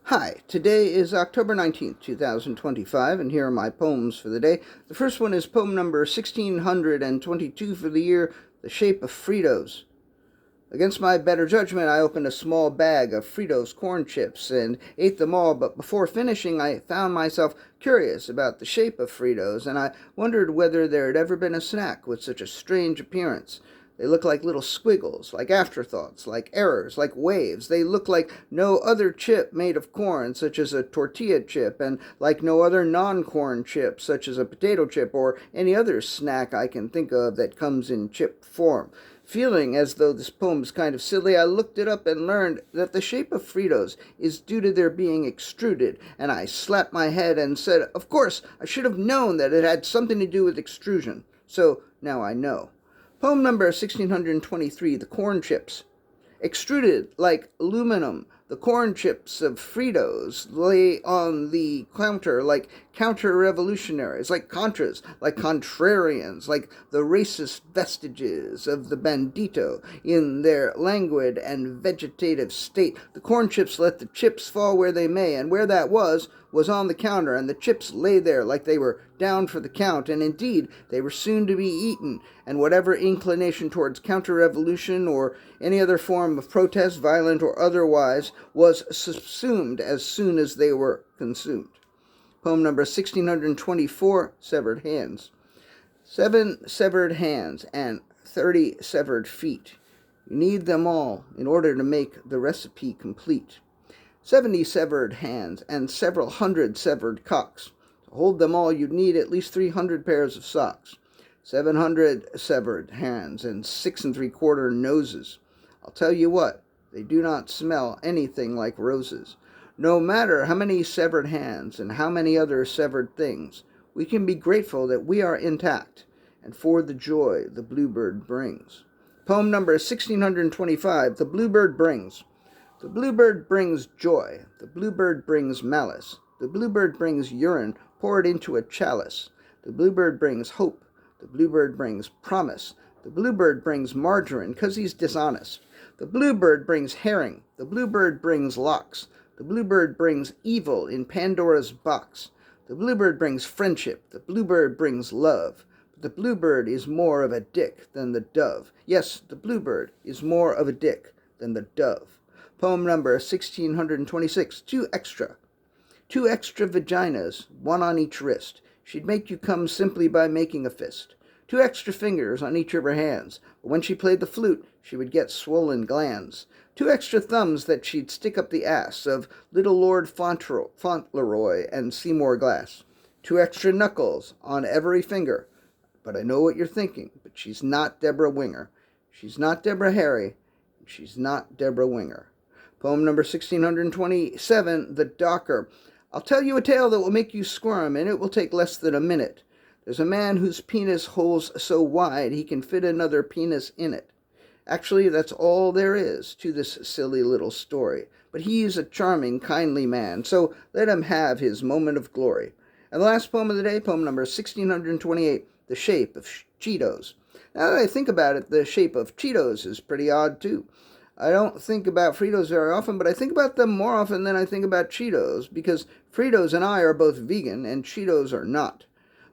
Hi, today is October 19th, 2025, and here are my poems for the day. The first one is poem number 1622 for the year, The Shape of Fritos. Against my better judgment, I opened a small bag of Fritos corn chips and ate them all, but before finishing, I found myself curious about the shape of Fritos, and I wondered whether there had ever been a snack with such a strange appearance. They look like little squiggles, like afterthoughts, like errors, like waves. They look like no other chip made of corn, such as a tortilla chip, and like no other non-corn chip, such as a potato chip or any other snack I can think of that comes in chip form. Feeling as though this poem is kind of silly, I looked it up and learned that the shape of Fritos is due to their being extruded, and I slapped my head and said, of course, I should have known that it had something to do with extrusion. So now I know. Poem number 1623, The Corn Chips. Extruded like aluminum, the corn chips of Fritos lay on the counter like counter-revolutionaries, like Contras, like contrarians, like the racist vestiges of the bandito in their languid and vegetative state. The corn chips let the chips fall where they may, and where that was on the counter, and the chips lay there like they were down for the count, and indeed they were soon to be eaten, and whatever inclination towards counter-revolution or any other form of protest, violent or otherwise, was subsumed as soon as they were consumed. Poem number 1624, Severed Hands. 7 severed hands and 30 severed feet. You need them all in order to make the recipe complete. 70 severed hands and several hundred severed cocks. To hold them all, you'd need at least 300 pairs of socks. 700 severed hands and 6 3/4 noses. I'll tell you what, they do not smell anything like roses. No matter how many severed hands and how many other severed things, we can be grateful that we are intact and for the joy the bluebird brings. Poem number 1625, The Bluebird Brings. The bluebird brings joy, the bluebird brings malice, the bluebird brings urine poured into a chalice, the bluebird brings hope, the bluebird brings promise, the bluebird brings margarine 'cause he's dishonest, the bluebird brings herring, the bluebird brings locks, the bluebird brings evil in Pandora's box, the bluebird brings friendship, the bluebird brings love, but the bluebird is more of a dick than the dove. Yes, the bluebird is more of a dick than the dove. Poem number 1626, Two extra. 2 extra vaginas, one on each wrist. She'd make you come simply by making a fist. 2 extra fingers on each of her hands, but when she played the flute, she would get swollen glands. 2 extra thumbs that she'd stick up the ass of little Lord Fauntleroy and Seymour Glass. 2 extra knuckles on every finger. But I know what you're thinking, but she's not Deborah Winger. She's not Deborah Harry. She's not Deborah Winger. Poem number 1627, The Docker. I'll tell you a tale that will make you squirm, and it will take less than a minute. There's a man whose penis holes so wide he can fit another penis in it. Actually, that's all there is to this silly little story. But he's a charming, kindly man, so let him have his moment of glory. And the last poem of the day, poem number 1628, The Shape of Cheetos. Now that I think about it, the shape of Cheetos is pretty odd, too. I don't think about Fritos very often, but I think about them more often than I think about Cheetos, because Fritos and I are both vegan, and Cheetos are not.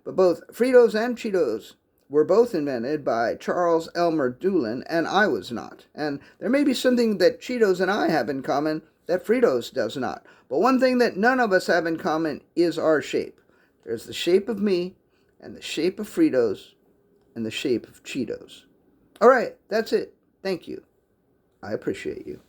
But both Fritos and Cheetos were both invented by Charles Elmer Doolin, and I was not. And there may be something that Cheetos and I have in common that Fritos does not. But one thing that none of us have in common is our shape. There's the shape of me, and the shape of Fritos, and the shape of Cheetos. All right, that's it. Thank you. I appreciate you.